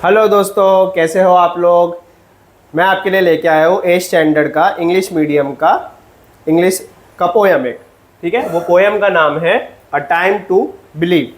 Hello दोस्तों, कैसे हो आप लोग। मैं आपके लिए लेके आया हूँ 8 स्टैंडर्ड का इंग्लिश मीडियम का इंग्लिश का पोयम एक। ठीक है, वो पोयम का नाम है अ टाइम टू बिलीव।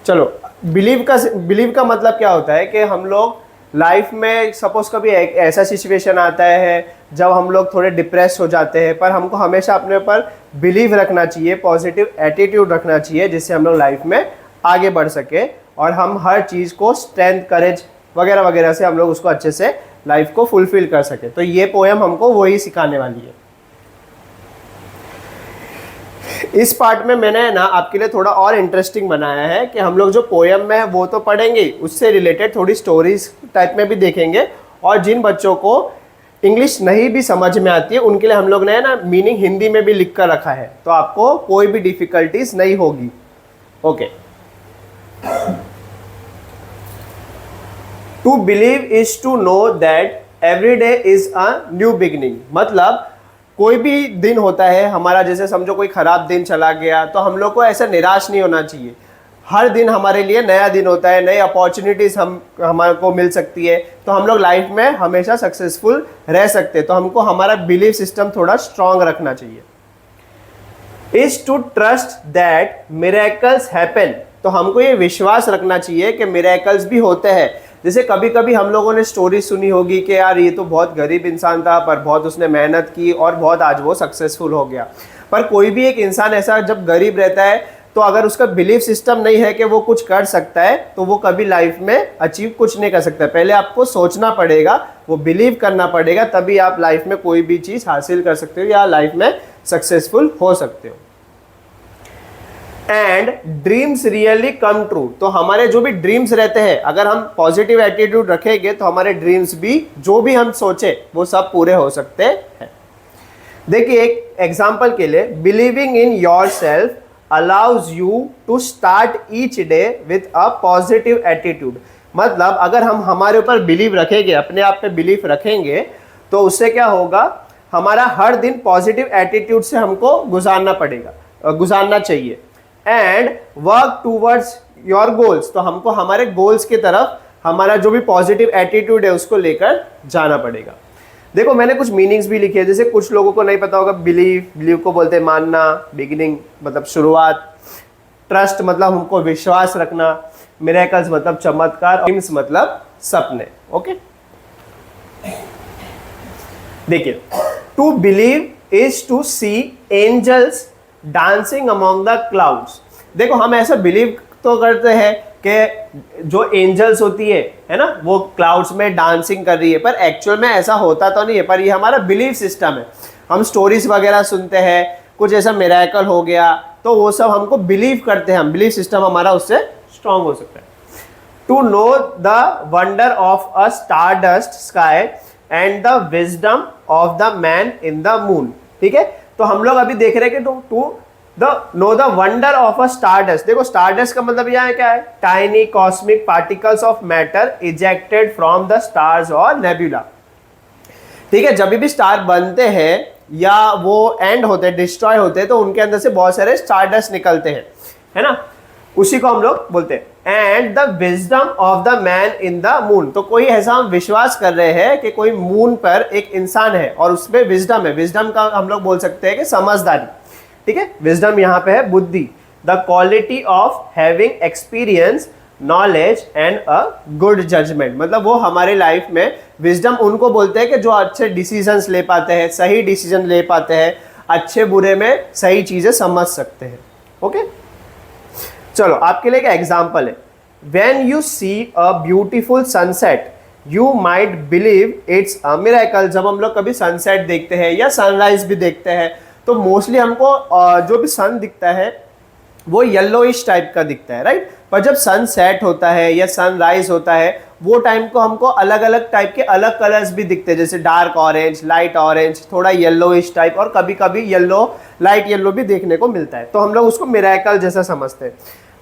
चलो, बिलीव का मतलब क्या होता है कि हम लोग लाइफ में सपोज कभी एक ऐसा सिचुएशन आता है जब हम लोग थोड़े डिप्रेस हो जाते हैं, पर हमको हमेशा अपने ऊपर बिलीव रखना चाहिए, पॉजिटिव एटीट्यूड रखना चाहिए, जिससे हम लोग लाइफ में आगे बढ़ सके और हम हर चीज़ को स्ट्रेंथ, करेज वगैरह वगैरह से हम लोग उसको अच्छे से लाइफ को फुलफिल कर सके। तो ये पोएम हमको वही सिखाने वाली है। इस पार्ट में मैंने ना आपके लिए थोड़ा और इंटरेस्टिंग बनाया है कि हम लोग जो पोयम में है वो तो पढ़ेंगे, उससे रिलेटेड थोड़ी स्टोरीज टाइप में भी देखेंगे। और जिन बच्चों को इंग्लिश नहीं भी समझ में आती है उनके लिए हम लोग ने ना मीनिंग हिंदी में भी लिख कर रखा है, तो आपको कोई भी डिफिकल्टीज नहीं होगी। Okay. To believe is to know that every day is a new beginning. मतलब कोई भी दिन होता है हमारा, जैसे समझो कोई खराब दिन चला गया तो हम लोग को ऐसा निराश नहीं होना चाहिए। हर दिन हमारे लिए नया दिन होता है, नई अपॉर्चुनिटीज हमारे को मिल सकती है, तो हम लोग लाइफ में हमेशा सक्सेसफुल रह सकते हैं। तो हमको हमारा बिलीफ सिस्टम थोड़ा स्ट्रांग रखना चाहिए। Is to trust that miracles happen. तो हमको ये विश्वास रखना चाहिए कि मिरेकल्स भी होते हैं। जैसे कभी कभी हम लोगों ने स्टोरी सुनी होगी कि यार ये तो बहुत गरीब इंसान था पर बहुत उसने मेहनत की और बहुत आज वो सक्सेसफुल हो गया। पर कोई भी एक इंसान ऐसा जब गरीब रहता है तो अगर उसका बिलीफ सिस्टम नहीं है कि वो कुछ कर सकता है तो वो कभी लाइफ में अचीव कुछ नहीं कर सकता। पहले आपको सोचना पड़ेगा, वो बिलीव करना पड़ेगा, तभी आप लाइफ में कोई भी चीज़ हासिल कर सकते हो या लाइफ में सक्सेसफुल हो सकते हो। And dreams really come true. तो हमारे जो भी ड्रीम्स रहते हैं, अगर हम पॉजिटिव एटीट्यूड रखेंगे तो हमारे ड्रीम्स भी जो भी हम सोचे वो सब पूरे हो सकते हैं। देखिए एक एग्जांपल के लिए, believing in yourself allows you to start each day with a positive attitude. मतलब अगर हम हमारे ऊपर बिलीव रखेंगे, अपने आप पे बिलीफ रखेंगे, तो उससे क्या होगा, हमारा हर दिन पॉजिटिव एटीट्यूड से हमको गुजारना चाहिए। And work towards your goals. तो हमको हमारे गोल्स की तरफ हमारा जो भी पॉजिटिव एटीट्यूड है उसको लेकर जाना पड़ेगा। देखो मैंने कुछ मीनिंग्स भी लिखे हैं, जैसे कुछ लोगों को नहीं पता होगा, बिलीव को बोलते हैं मानना, बिगिनिंग मतलब शुरुआत, ट्रस्ट मतलब हमको विश्वास रखना, मिरेकल्स मतलब चमत्कार, ड्रीम्स मतलब सपने। ओके, देखिए to believe is to see angels dancing among the clouds. देखो हम ऐसा बिलीव तो करते हैं कि जो एंजल्स होती है ना, वो क्लाउड्स में डांसिंग कर रही है, पर एक्चुअल में ऐसा होता तो नहीं है, पर ये हमारा बिलीव सिस्टम है। हम स्टोरीज वगैरह सुनते हैं, कुछ ऐसा मिरेकल हो गया तो वो सब हमको बिलीव करते हैं, हम बिलीव सिस्टम हमारा उससे स्ट्रांग हो सकता है। To know the wonder of a stardust sky and the wisdom of the man in the moon. ठीक है, तो हम लोग अभी देख रहे हैं कि to know the wonder of a stardust. देखो स्टारडस्ट का मतलब यहाँ क्या है, tiny cosmic particles of matter ejected from the stars और नेबुला। ठीक है, जब भी स्टार बनते हैं या वो एंड होते हैं, डिस्ट्रॉय होते हैं, तो उनके अंदर से बहुत सारे स्टारडस्ट निकलते हैं, है ना, उसी को हम लोग बोलते हैं। And the wisdom of the man in the moon. तो कोई ऐसा हम विश्वास कर रहे हैं कि कोई मून पर एक इंसान है और उसमें विजडम है। विजडम का हम लोग बोल सकते हैं कि समझदारी। ठीक है, विजडम यहाँ पे है बुद्धि, the quality of having experience, knowledge and a good judgement. मतलब वो हमारे लाइफ में विजडम उनको बोलते हैं कि जो अच्छे डिसीजंस ले पाते हैं, सही डिसीजन ले पाते हैं, अच्छे बुरे में सही चीजें समझ सकते हैं। ओके, चलो आपके लिए एक एग्जाम्पल है। When you see a beautiful sunset, you might believe it's a miracle। जब हम लोग कभी सनसेट देखते हैं या सनराइज भी देखते हैं तो मोस्टली हमको जो भी सन दिखता है वो येलोइश टाइप का दिखता है, राइट। पर जब सनसेट होता है या सनराइज होता है वो टाइम को हमको अलग अलग टाइप के अलग कलर्स भी दिखते हैं, जैसे डार्क ऑरेंज, लाइट ऑरेंज, थोड़ा येलोइश टाइप, और कभी कभी येलो, लाइट येलो भी देखने को मिलता है। तो हम लोग उसको मिरेकल जैसा समझते हैं।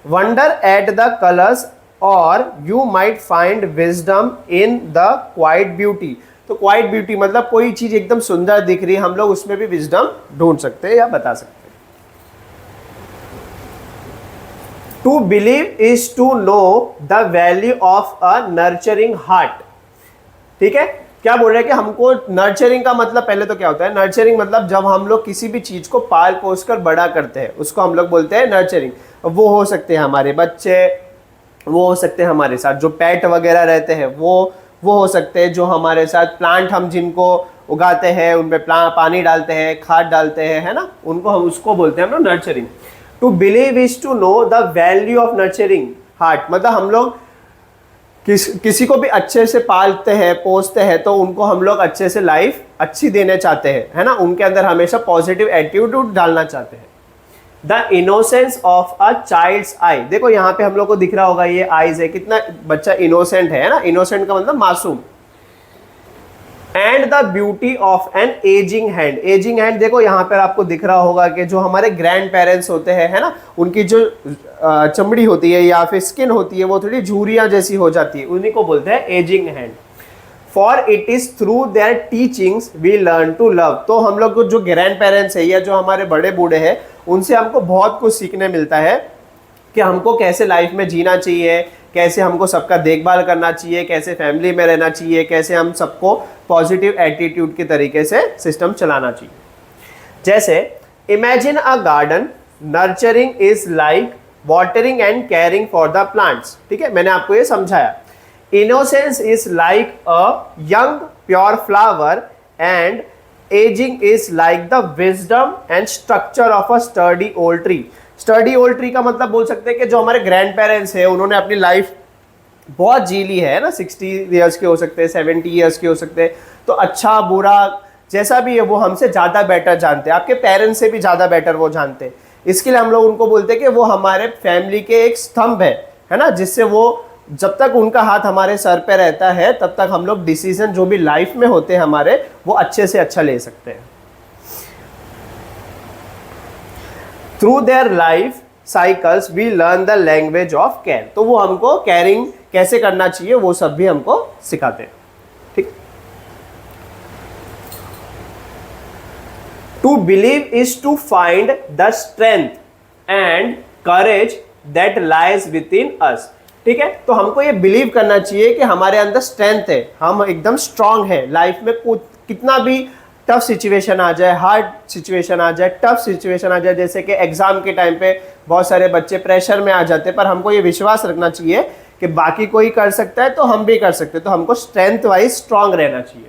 Wonder at the colors or you might find wisdom in the quiet beauty। तो quiet beauty मतलब कोई चीज एकदम सुंदर दिख रही है, हम लोग उसमें भी विजडम ढूंढ सकते हैं या बता सकते हैं। To believe is to know the value of a nurturing heart. ठीक है, क्या बोल रहे हैं कि हमको नर्चरिंग का मतलब पहले तो क्या होता है, नर्चरिंग मतलब जब हम लोग किसी भी चीज को पाल पोस कर बड़ा करते हैं उसको हम लोग बोलते हैं नर्चरिंग। वो हो सकते हैं हमारे बच्चे, वो हो सकते हैं हमारे साथ जो पेट वगैरह रहते हैं, वो हो सकते हैं जो हमारे साथ प्लांट हम जिनको उगाते हैं, उनपे पानी डालते हैं, खाद डालते हैं, है ना, उनको हम उसको बोलते हैं हम लोग nurturing. To believe is to know the value of nurturing heart, मतलब हम लोग किसी को भी अच्छे से पालते हैं पोसते हैं तो उनको हम लोग अच्छे से लाइफ अच्छी देने चाहते हैं, है ना, उनके अंदर हमेशा पॉजिटिव एटीट्यूड डालना चाहते हैं। The innocence of a child's eye, देखो यहाँ पे हम लोग को दिख रहा होगा ये आईज है, कितना बच्चा इनोसेंट है ना, इनोसेंट का मतलब मासूम। And the beauty of an ageing hand, ageing hand देखो यहाँ पर आपको दिख रहा होगा कि जो हमारे ग्रैंड पेरेंट्स होते हैं, है ना, उनकी जो चमड़ी होती है या फिर स्किन होती है वो थोड़ी झुर्रियां जैसी हो जाती है, उन्हीं को बोलते हैं ageing hand. For it is through their teachings we learn to love, तो हम लोग को जो ग्रैंड पेरेंट्स है या जो हमारे बड़े बूढ़े हैं उनसे हमको बहुत कुछ सीखने मिलता है कि हमको कैसे लाइफ में जीना चाहिए, कैसे हमको सबका देखभाल करना चाहिए, कैसे फैमिली में रहना चाहिए, कैसे हम सबको पॉजिटिव एटीट्यूड के तरीके से सिस्टम चलाना चाहिए। जैसे imagine a garden, nurturing is like watering and caring for the plants. ठीक है, मैंने आपको ये समझाया। Innocence is like a young pure flower and ageing is like the wisdom and structure of a sturdy old tree. Sturdy old tree का मतलब बोल सकते हैं कि जो हमारे ग्रैंड पेरेंट्स है उन्होंने अपनी लाइफ बहुत जी ली है ना, 60 ईयर्स के हो सकते हैं, 70 ईयर्स के हो सकते हैं, तो अच्छा बुरा जैसा भी है वो हमसे ज़्यादा बेटर जानते हैं, आपके पेरेंट्स से भी ज़्यादा बेटर वो जानते हैं। इसके लिए हम लोग उनको बोलते हैं कि वो हमारे फैमिली के एक स्तंभ है ना, जिससे वो जब तक उनका हाथ हमारे सर पे रहता है तब तक हम लोग डिसीजन जो भी लाइफ में होते हैं हमारे वो अच्छे से अच्छा ले सकते हैं। Through their life cycles we learn the language of care, तो वो हमको केयरिंग कैसे करना चाहिए वो सब भी हमको सिखाते हैं। ठीक, to believe is to find the strength and courage that lies within us. ठीक है, तो हमको ये बिलीव करना चाहिए कि हमारे अंदर स्ट्रेंथ है, हम एकदम स्ट्रांग है, लाइफ में कितना भी टफ सिचुएशन आ जाए, हार्ड सिचुएशन आ जाए, टफ सिचुएशन आ जाए, जैसे कि एग्जाम के टाइम पे बहुत सारे बच्चे प्रेशर में आ जाते हैं, पर हमको ये विश्वास रखना चाहिए कि बाकी कोई कर सकता है तो हम भी कर सकते हैं, तो हमको स्ट्रेंथ वाइज स्ट्रांग रहना चाहिए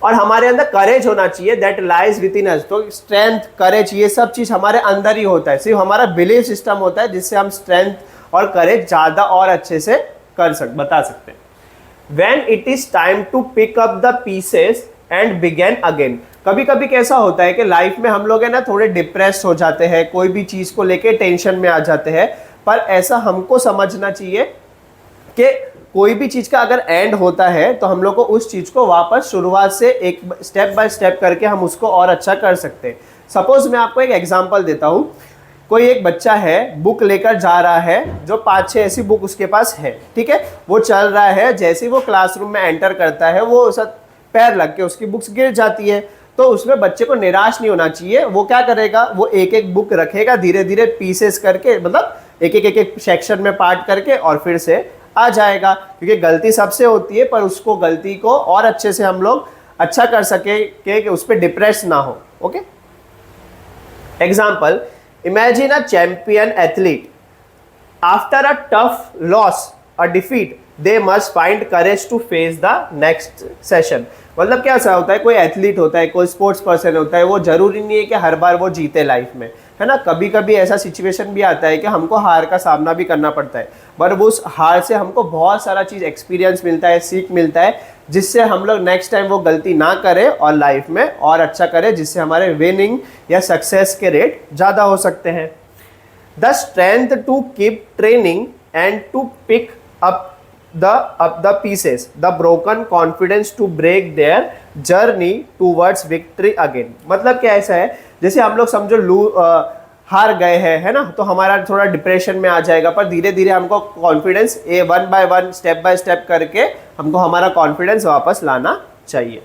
और हमारे अंदर करेज होना चाहिए दैट लाइज विद इन अस। तो स्ट्रेंथ, करेज, ये सब चीज़ हमारे अंदर ही होता है, सिर्फ हमारा बिलीफ सिस्टम होता है जिससे हम स्ट्रेंथ और करेज ज़्यादा और अच्छे से बता सकते हैं। When it is time to pick up the pieces and begin again, कभी कभी कैसा होता है कि लाइफ में हम लोग है ना थोड़े डिप्रेस हो जाते हैं, कोई भी चीज़ को लेके टेंशन में आ जाते हैं, पर ऐसा हमको समझना चाहिए कि कोई भी चीज़ का अगर एंड होता है तो हम लोग को उस चीज़ को वापस शुरुआत से एक स्टेप बाय स्टेप करके हम उसको और अच्छा कर सकते हैं। सपोज मैं आपको एक एग्जांपल देता हूँ, कोई एक बच्चा है, बुक लेकर जा रहा है, जो 5-6 ऐसी बुक उसके पास है, ठीक है, वो चल रहा है, जैसे ही वो क्लासरूम में एंटर करता है वो पैर लग के उसकी बुक्स गिर जाती है, तो उसमें बच्चे को निराश नहीं होना चाहिए। वो क्या करेगा, वो एक एक बुक रखेगा, धीरे धीरे पीसेस करके, मतलब एक एक सेक्शन में पार्ट करके और फिर से आ जाएगा, क्योंकि गलती सबसे होती है, पर उसको गलती को और अच्छे से हम लोग अच्छा कर सके कि उस पर डिप्रेस ना हो। Okay, example, imagine a champion athlete. After a tough loss, a defeat, they must find courage to face the next session. मतलब क्या ऐसा होता है, कोई एथलीट होता है, कोई स्पोर्ट्स पर्सन होता है, वो जरूरी नहीं है कि हर बार वो जीते लाइफ में, है ना, कभी कभी ऐसा सिचुएशन भी आता है कि हमको हार का सामना भी करना पड़ता है, पर वो उस हार से हमको बहुत सारा चीज़ एक्सपीरियंस मिलता है, सीख मिलता है, जिससे हम लोग नेक्स्ट टाइम वो गलती ना करें और लाइफ में और अच्छा करें, जिससे हमारे विनिंग या सक्सेस के रेट ज़्यादा हो सकते हैं। The strength to keep training and to pick up the pieces, the broken confidence to break their journey towards victory again. मतलब क्या ऐसा है, जैसे हम लोग समझो हार गए हैं, है ना, तो हमारा थोड़ा डिप्रेशन में आ जाएगा, पर धीरे धीरे हमको confidence one by one, step by step करके हमको हमारा कॉन्फिडेंस वापस लाना चाहिए।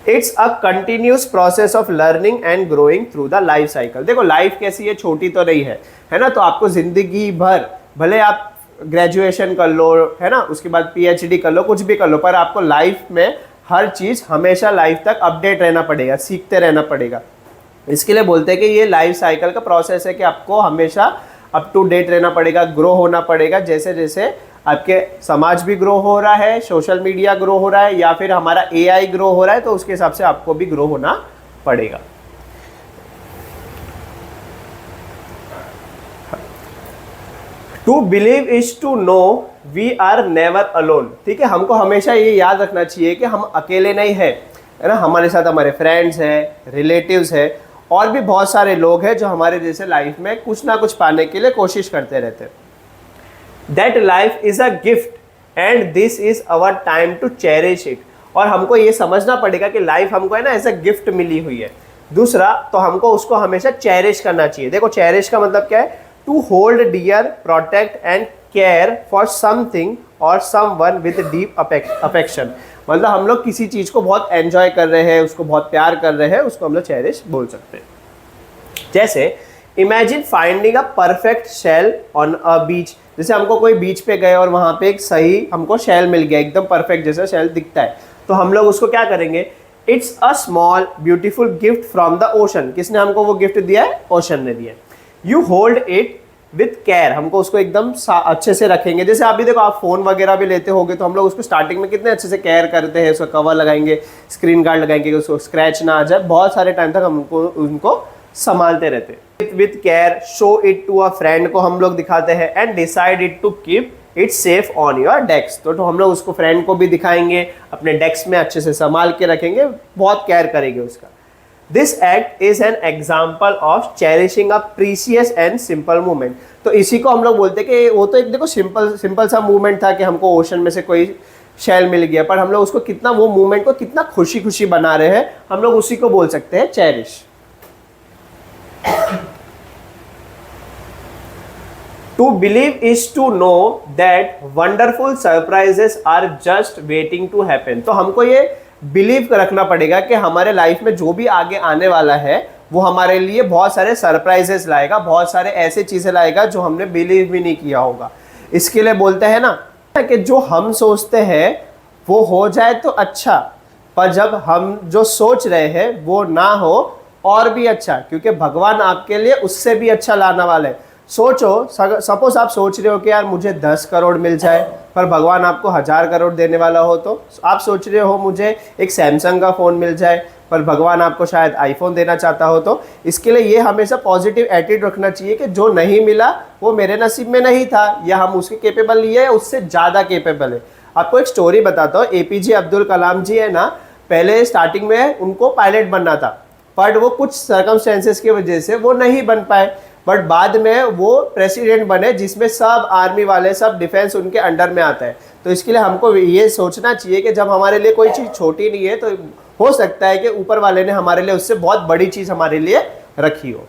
It's a continuous process of learning and growing through the life cycle. देखो लाइफ कैसी है, छोटी तो नहीं है ना, तो आपको जिंदगी भर भले आप ग्रेजुएशन कर लो, है ना, उसके बाद पीएचडी कर लो, कुछ भी कर लो, पर आपको लाइफ में हर चीज हमेशा लाइफ तक अपडेट रहना पड़ेगा, सीखते रहना पड़ेगा। इसके लिए बोलते हैं कि ये लाइफ साइकिल का प्रोसेस है कि आपको हमेशा अप टू डेट रहना पड़ेगा, ग्रो होना पड़ेगा। जैसे जैसे आपके समाज भी ग्रो हो रहा है, सोशल मीडिया ग्रो हो रहा है, या फिर हमारा एआई ग्रो हो रहा है, तो उसके हिसाब से आपको भी ग्रो होना पड़ेगा। To believe is to know we are never alone. ठीक है, हमको हमेशा ये याद रखना चाहिए कि हम अकेले नहीं है ना, हमारे साथ हमारे फ्रेंड्स हैं, रिलेटिव्स हैं, और भी बहुत सारे लोग हैं जो हमारे जैसे लाइफ में कुछ ना कुछ पाने के लिए कोशिश करते रहते हैं। That life is a gift and this is our time to cherish it. और हमको ये समझना पड़ेगा कि लाइफ हमको है ना एज अ गिफ्ट मिली हुई है। दूसरा, तो हमको उसको हमेशा चेरिश करना चाहिए। देखो चेरिश का मतलब क्या है, to hold dear, protect and care for something और समवन विद डीप अफेक्शन। मतलब हम लोग किसी चीज को बहुत एंजॉय कर रहे हैं, उसको बहुत प्यार कर रहे हैं, उसको हम लोग चेरिश बोल सकते हैं। जैसे imagine finding a perfect shell on a beach. जैसे हमको कोई बीच पे गए और वहां पे एक सही हमको शेल मिल गया, एकदम परफेक्ट जैसा शेल दिखता है, तो हम लोग उसको क्या करेंगे, it's a small beautiful gift from the ocean. किसने हमको वो गिफ्ट दिया है, ओशन ने दिया है। You hold it with care, हमको उसको एकदम अच्छे से रखेंगे। जैसे आप भी देखो, आप फोन वगैरह भी लेते होगे तो हम लोग उसको स्टार्टिंग में कितने अच्छे से केयर करते हैं, उसका कवर लगाएंगे, स्क्रीन गार्ड लगाएंगे, उसको स्क्रैच ना आ जाए, बहुत सारे टाइम तक हमको उनको संभालते रहते हैं। With care show it to a friend को हम लोग दिखाते हैं, and decide it to keep its safe on your desk. तो हम लोग उसको फ्रेंड को भी दिखाएंगे, अपने डेस्क में अच्छे से संभाल के रखेंगे, बहुत केयर करेंगे उसका। This act is an example of cherishing a precious and simple movement. तो इसी को हम लोग बोलते हैं कि वो तो एक देखो सिंपल सा मूवमेंट था कि हमको ओशन में से कोई शेल मिल गया, पर हम लोग उसको कितना, वो मूवमेंट को कितना खुशी खुशी बना रहे हैं, हम लोग उसी को बोल सकते हैं cherish. To believe is to know that wonderful surprises are just waiting to happen। तो हमको ये बिलीव रखना पड़ेगा कि हमारे लाइफ में जो भी आगे आने वाला है वो हमारे लिए बहुत सारे सरप्राइजेस लाएगा, बहुत सारे ऐसे चीजें लाएगा जो हमने बिलीव भी नहीं किया होगा। इसके लिए बोलते हैं ना कि जो हम सोचते हैं वो हो जाए तो अच्छा, पर जब हम जो सोच रहे हैं वो ना हो और भी अच्छा, क्योंकि भगवान आपके लिए उससे भी अच्छा लाने वाला है। सोचो, सपोज आप सोच रहे हो कि यार मुझे 10 करोड़ मिल जाए, पर भगवान आपको 1000 करोड़ देने वाला हो। तो आप सोच रहे हो मुझे एक सैमसंग का फ़ोन मिल जाए, पर भगवान आपको शायद आईफोन देना चाहता हो। तो इसके लिए ये हमेशा पॉजिटिव एटीट्यूड रखना चाहिए कि जो नहीं मिला वो मेरे नसीब में नहीं था, या हम उसके केपेबल नहीं है, उससे ज़्यादा केपेबल है। आपको एक स्टोरी बताता हूँ। एपीजे अब्दुल कलाम जी है ना, पहले स्टार्टिंग में उनको पायलट बनना था, बट वो कुछ सर्कमस्टेंसेस की वजह से वो नहीं बन पाए, बट बाद में वो प्रेसिडेंट बने, जिसमें सब आर्मी वाले, सब डिफेंस उनके अंडर में आता है। तो इसके लिए हमको ये सोचना चाहिए कि जब हमारे लिए कोई चीज़ छोटी नहीं है, तो हो सकता है कि ऊपर वाले ने हमारे लिए उससे बहुत बड़ी चीज़ हमारे लिए रखी हो।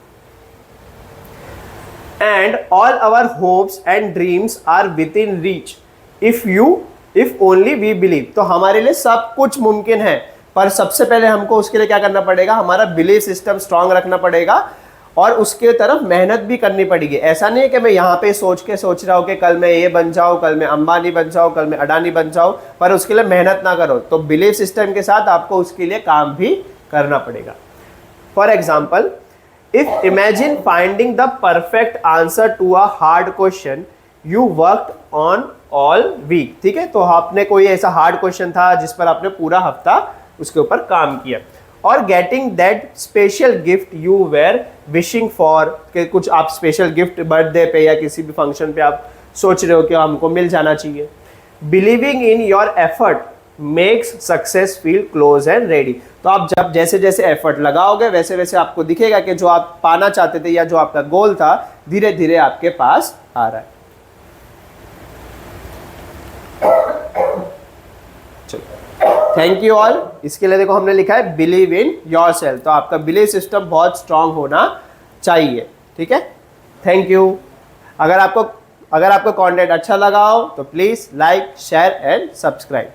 And all our hopes and dreams are within reach if only we believe. तो हमारे लिए सब कुछ मुमकिन है, पर सबसे पहले हमको उसके लिए क्या करना पड़ेगा, हमारा बिलीव सिस्टम स्ट्रांग रखना पड़ेगा और उसके तरफ मेहनत भी करनी पड़ेगी। ऐसा नहीं है कि मैं यहाँ पे सोच रहा हूँ कि कल मैं ये बन जाऊँ, कल मैं अंबानी बन जाऊँ, कल मैं अडानी बन जाऊँ, पर उसके लिए मेहनत ना करो। तो बिलीव सिस्टम के साथ आपको उसके लिए काम भी करना पड़ेगा। For example, if imagine finding the perfect answer to a hard question you worked on all week. ठीक है, तो आपने कोई ऐसा हार्ड क्वेश्चन था जिस पर आपने पूरा हफ्ता उसके ऊपर काम किया, और getting that special gift you were wishing for, कि कुछ आप स्पेशल गिफ्ट बर्थडे पे या किसी भी फंक्शन पे आप सोच रहे हो कि हमको मिल जाना चाहिए। Believing in your effort makes success feel close and ready. तो आप जब जैसे जैसे एफर्ट लगाओगे वैसे वैसे आपको दिखेगा कि जो आप पाना चाहते थे या जो आपका गोल था धीरे धीरे आपके पास आ रहा है। Thank you all. इसके लिए देखो हमने लिखा है बिलीव इन योरसेल्फ, तो आपका बिलीव सिस्टम बहुत स्ट्रांग होना चाहिए। ठीक है, थैंक यू। अगर आपको कंटेंट अच्छा लगा हो तो please like, share and subscribe.